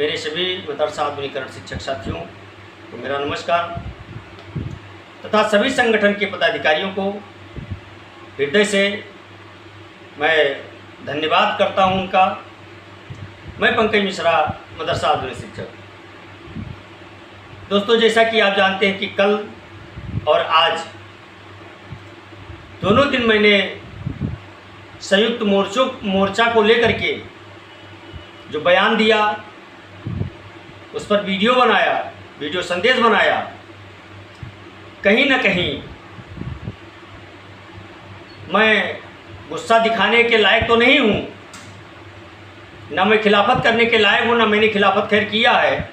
मेरे सभी मदरसा आधुनिकरण शिक्षक साथियों को मेरा नमस्कार तथा सभी संगठन के पदाधिकारियों को हृदय से मैं धन्यवाद करता हूं उनका। मैं पंकज मिश्रा, मदरसा आधुनिक शिक्षक। दोस्तों, जैसा कि आप जानते हैं कि कल और आज दोनों दिन मैंने संयुक्त मोर्चा को लेकर के जो बयान दिया, उस पर वीडियो बनाया, वीडियो संदेश बनाया। कहीं ना कहीं मैं गुस्सा दिखाने के लायक तो नहीं हूँ, ना मैं खिलाफत करने के लायक हूँ, ना मैंने खिलाफत खैर किया है,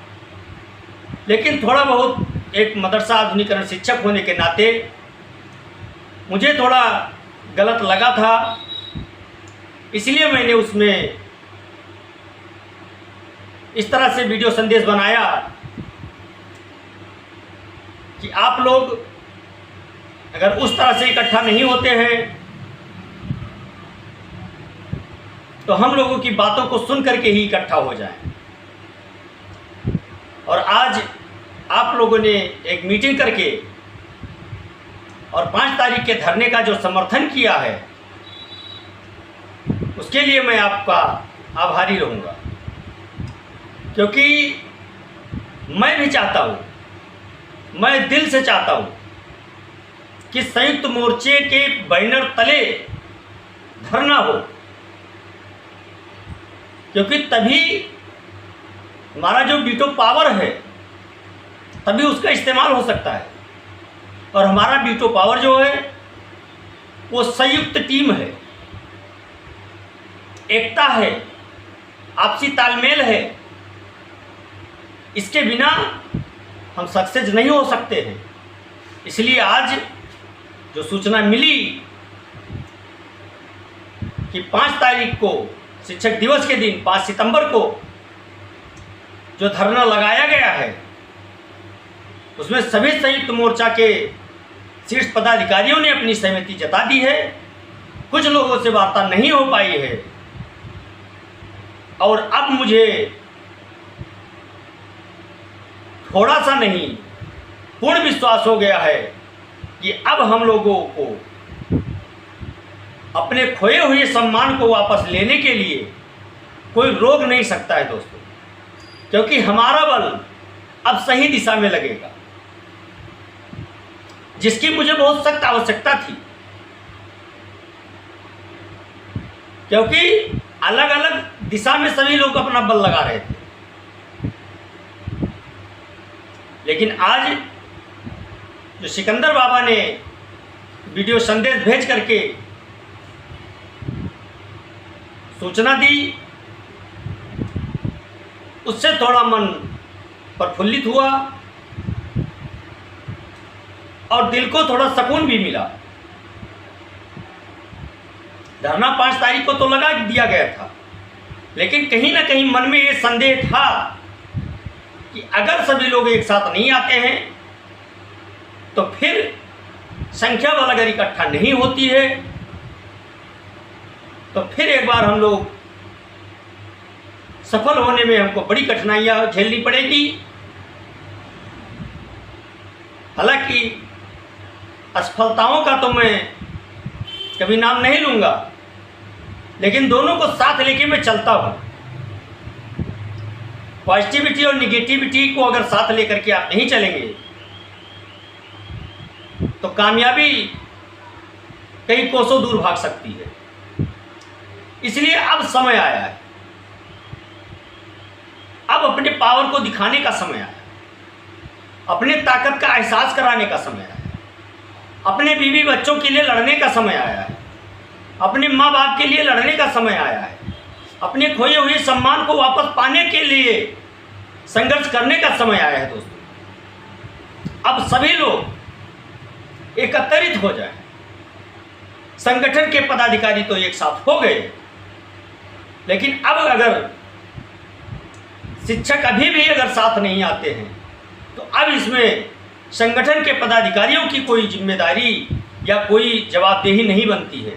लेकिन थोड़ा बहुत एक मदरसा आधुनिकरण शिक्षक होने के नाते मुझे थोड़ा गलत लगा था। इसलिए मैंने उसमें इस तरह से वीडियो संदेश बनाया कि आप लोग अगर उस तरह से इकट्ठा नहीं होते हैं तो हम लोगों की बातों को सुन करके ही इकट्ठा हो जाएं। और आज आप लोगों ने एक मीटिंग करके और 5 तारीख के धरने का जो समर्थन किया है, उसके लिए मैं आपका आभारी रहूँगा, क्योंकि मैं भी चाहता हूँ, मैं दिल से चाहता हूँ कि संयुक्त मोर्चे के बैनर तले धरना हो, क्योंकि तभी हमारा जो वीटो पावर है तभी उसका इस्तेमाल हो सकता है। और हमारा वीटो पावर जो है वो संयुक्त टीम है, एकता है, आपसी तालमेल है। इसके बिना हम सक्सेस नहीं हो सकते हैं। इसलिए आज जो सूचना मिली कि 5 तारीख को शिक्षक दिवस के दिन 5 सितंबर को जो धरना लगाया गया है, उसमें सभी संयुक्त मोर्चा के शीर्ष पदाधिकारियों ने अपनी सहमति जता दी है। कुछ लोगों से वार्ता नहीं हो पाई है और अब मुझे थोड़ा सा नहीं, पूर्ण विश्वास हो गया है कि अब हम लोगों को अपने खोए हुए सम्मान को वापस लेने के लिए कोई रोक नहीं सकता है दोस्तों, क्योंकि हमारा बल अब सही दिशा में लगेगा, जिसकी मुझे बहुत सख्त आवश्यकता थी। क्योंकि अलग अलग दिशा में सभी लोग अपना बल लगा रहे थे, लेकिन आज जो सिकंदर बाबा ने वीडियो संदेश भेज करके सूचना दी, उससे थोड़ा मन प्रफुल्लित हुआ और दिल को थोड़ा सुकून भी मिला। धरना 5 तारीख को तो लगा दिया गया था, लेकिन कहीं ना कहीं मन में ये संदेह था कि अगर सभी लोग एक साथ नहीं आते हैं तो फिर संख्या बल अगर इकट्ठा नहीं होती है तो फिर एक बार हम लोग सफल होने में हमको बड़ी कठिनाइयां झेलनी पड़ेगी। हालांकि असफलताओं का तो मैं कभी नाम नहीं लूँगा, लेकिन दोनों को साथ लेके मैं चलता हूँ। पॉजिटिविटी और निगेटिविटी को अगर साथ लेकर के आप नहीं चलेंगे तो कामयाबी कई कोसों दूर भाग सकती है। इसलिए अब समय आया है, अब अपने पावर को दिखाने का समय आया है, अपने ताकत का एहसास कराने का समय आया है, अपने बीवी बच्चों के लिए लड़ने का समय आया है, अपने माँ बाप के लिए लड़ने का समय आया है, अपने खोए हुए सम्मान को वापस पाने के लिए संघर्ष करने का समय आया है। दोस्तों, अब सभी लोग एकत्रित हो जाएं। संगठन के पदाधिकारी तो एक साथ हो गए, लेकिन अब अगर शिक्षक अभी भी अगर साथ नहीं आते हैं तो अब इसमें संगठन के पदाधिकारियों की कोई जिम्मेदारी या कोई जवाबदेही नहीं बनती है,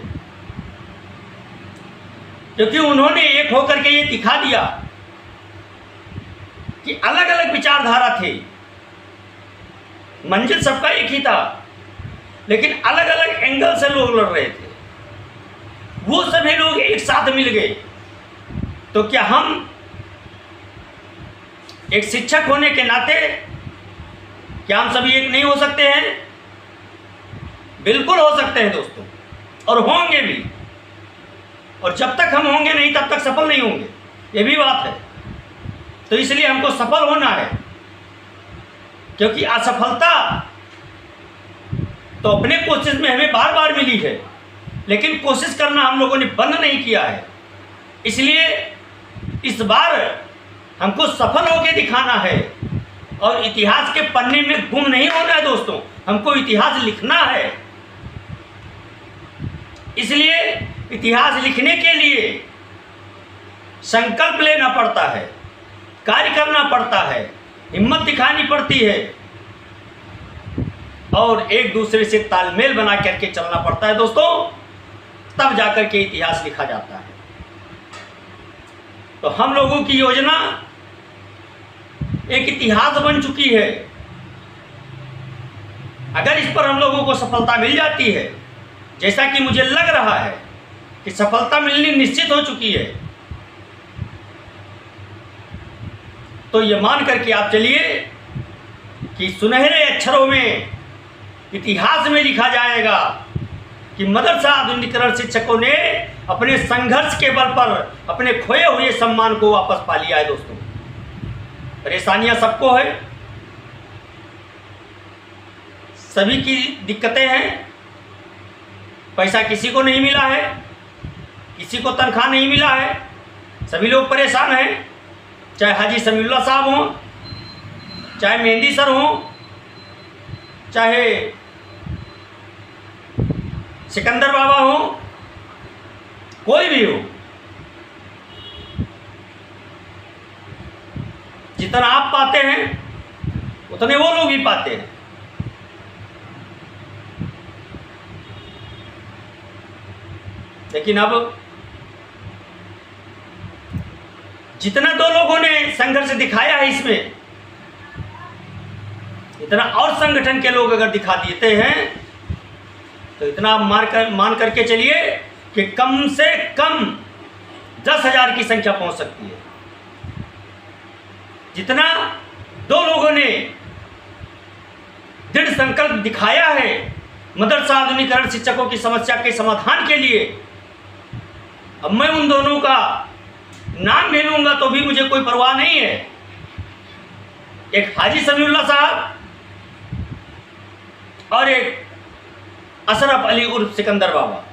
क्योंकि उन्होंने एक होकर के ये दिखा दिया कि अलग अलग विचारधारा थे, मंजिल सबका एक ही था, लेकिन अलग अलग एंगल से लोग लड़ रहे थे। वो सभी लोग एक साथ मिल गए। तो क्या हम एक शिक्षक होने के नाते क्या हम सभी एक नहीं हो सकते हैं? बिल्कुल हो सकते हैं दोस्तों, और होंगे भी। और जब तक हम होंगे नहीं तब तक सफल नहीं होंगे, ये भी बात है। तो इसलिए हमको सफल होना है, क्योंकि असफलता तो अपने कोशिश में हमें बार बार मिली है, लेकिन कोशिश करना हम लोगों ने बंद नहीं किया है। इसलिए इस बार हमको सफल होकर दिखाना है, और इतिहास के पन्ने में गुम नहीं होना है दोस्तों, हमको इतिहास लिखना है। इसलिए इतिहास लिखने के लिए संकल्प लेना पड़ता है, कार्य करना पड़ता है, हिम्मत दिखानी पड़ती है, और एक दूसरे से तालमेल बना करके चलना पड़ता है दोस्तों, तब जाकर के इतिहास लिखा जाता है। तो हम लोगों की योजना एक इतिहास बन चुकी है। अगर इस पर हम लोगों को सफलता मिल जाती है, जैसा कि मुझे लग रहा है कि सफलता मिलनी निश्चित हो चुकी है, तो ये मान करके आप चलिए कि सुनहरे अक्षरों में इतिहास में लिखा जाएगा कि मदरसा आधुनिकीकरण शिक्षकों ने अपने संघर्ष के बल पर अपने खोए हुए सम्मान को वापस पा लिया है। दोस्तों, परेशानियां सबको है, सभी की दिक्कतें हैं। पैसा किसी को नहीं मिला है, किसी को तनख्वाह नहीं मिला है, सभी लोग परेशान हैं। चाहे हाजी समीउल्लाह साहब हों, चाहे मेहंदी सर हों, चाहे सिकंदर बाबा हों, कोई भी हो, जितना आप पाते हैं उतने वो लोग ही पाते हैं। लेकिन अब जितना दो लोगों ने संघर्ष दिखाया है, इसमें इतना और संगठन के लोग अगर दिखा देते हैं तो इतना मान करके चलिए कि कम से कम 10,000 की संख्या पहुंच सकती है। जितना दो लोगों ने दृढ़ संकल्प दिखाया है मदरसा आधुनिकीकरण शिक्षकों की समस्या के समाधान के लिए, अब मैं उन दोनों का नाम ले लूंगा तो भी मुझे कोई परवाह नहीं है। एक हाजी समीउल्लाह साहब और एक अशरफ अली उर्फ सिकंदर बाबा,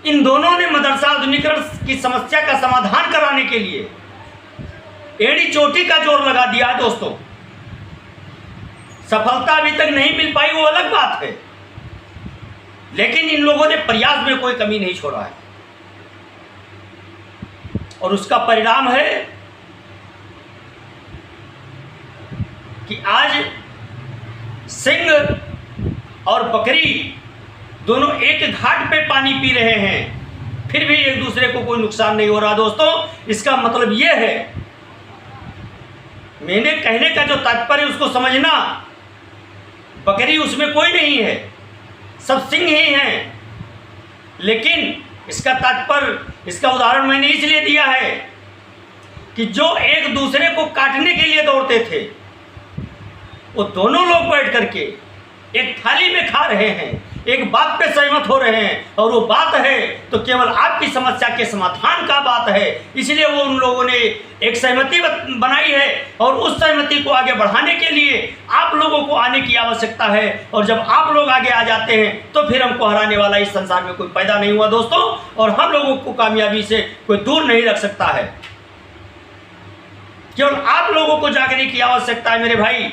इन दोनों ने मदरसा आधुनिकीकरण की समस्या का समाधान कराने के लिए एड़ी चोटी का जोर लगा दिया है। दोस्तों, सफलता अभी तक नहीं मिल पाई, वो अलग बात है, लेकिन इन लोगों ने प्रयास में कोई कमी नहीं छोड़ा है, और उसका परिणाम है कि आज सिंह और बकरी दोनों एक घाट पे पानी पी रहे हैं, फिर भी एक दूसरे को कोई नुकसान नहीं हो रहा। दोस्तों, इसका मतलब यह है, मैंने कहने का जो तात्पर्य उसको समझना, बकरी उसमें कोई नहीं है, सब सिंह ही हैं। लेकिन इसका तात्पर्य, इसका उदाहरण मैंने इसलिए दिया है कि जो एक दूसरे को काटने के लिए दौड़ते थे, वो दोनों लोग बैठ करके एक थाली में खा रहे हैं, एक बात पे सहमत हो रहे हैं, और वो बात है तो केवल आपकी समस्या के समाधान का बात है। इसलिए वो उन लोगों ने एक सहमति बनाई है, और उस सहमति को आगे बढ़ाने के लिए आप लोगों को आने की आवश्यकता है। और जब आप लोग आगे आ जाते हैं तो फिर हमको हराने वाला इस संसार में कोई पैदा नहीं हुआ दोस्तों, और हम लोगों को कामयाबी से कोई दूर नहीं रख सकता है। केवल आप लोगों को जागने की आवश्यकता है मेरे भाई।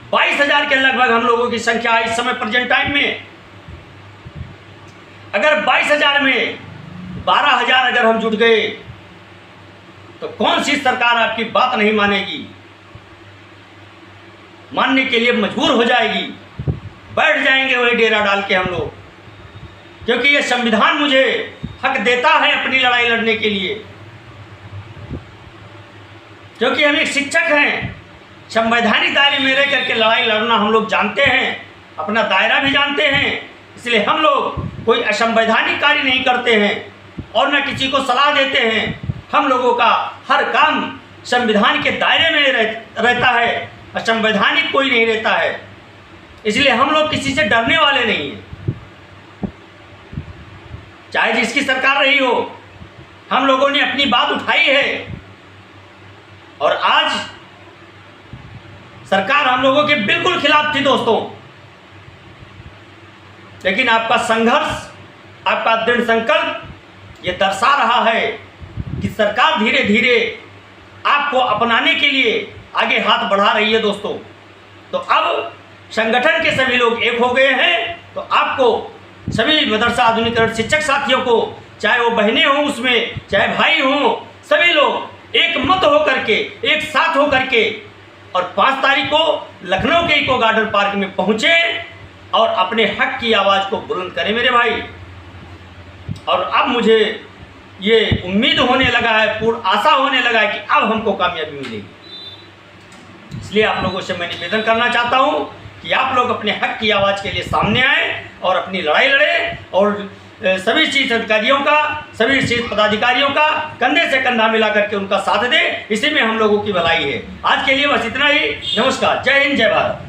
22,000 के लगभग हम लोगों की संख्या है इस समय प्रेजेंट टाइम में। अगर 22,000 में 12,000 अगर हम जुट गए तो कौन सी सरकार आपकी बात नहीं मानेगी, मानने के लिए मजबूर हो जाएगी। बैठ जाएंगे वही डेरा डाल के हम लोग, क्योंकि ये संविधान मुझे हक देता है अपनी लड़ाई लड़ने के लिए। क्योंकि हम एक शिक्षक हैं, संवैधानिक दायरे में रह करके लड़ाई लड़ना हम लोग जानते हैं, अपना दायरा भी जानते हैं। इसलिए हम लोग कोई असंवैधानिक कार्य नहीं करते हैं और न किसी को सलाह देते हैं। हम लोगों का हर काम संविधान के दायरे में रहता है, असंवैधानिक कोई नहीं रहता है। इसलिए हम लोग किसी से डरने वाले नहीं हैं, चाहे जिसकी सरकार रही हो। हम लोगों ने अपनी बात उठाई है और आज सरकार हम लोगों के बिल्कुल खिलाफ थी दोस्तों, लेकिन आपका संघर्ष, आपका दृढ़ संकल्प ये दर्शा रहा है कि सरकार धीरे धीरे आपको अपनाने के लिए आगे हाथ बढ़ा रही है दोस्तों। तो अब संगठन के सभी लोग एक हो गए हैं। तो आपको सभी मदरसा आधुनिकीकरण शिक्षक साथियों को, चाहे वो बहनें हों उसमें, चाहे भाई हों, सभी लोग एक मत होकर के, एक साथ होकर के और 5 तारीख को लखनऊ के इको गार्डन पार्क में पहुँचे और अपने हक की आवाज़ को बुलंद करें मेरे भाई। और अब मुझे ये उम्मीद होने लगा है, पूर्ण आशा होने लगा है कि अब हमको कामयाबी मिलेगी। इसलिए आप लोगों से मैं निवेदन करना चाहता हूँ कि आप लोग अपने हक की आवाज़ के लिए सामने आए और अपनी लड़ाई लड़ें और सभी शीर्ष अधिकारियों का, सभी शीर्ष पदाधिकारियों का कंधे से कंधा मिला करके उनका साथ दें। इसी में हम लोगों की भलाई है। आज के लिए बस इतना ही। नमस्कार, जय हिंद, जय भारत।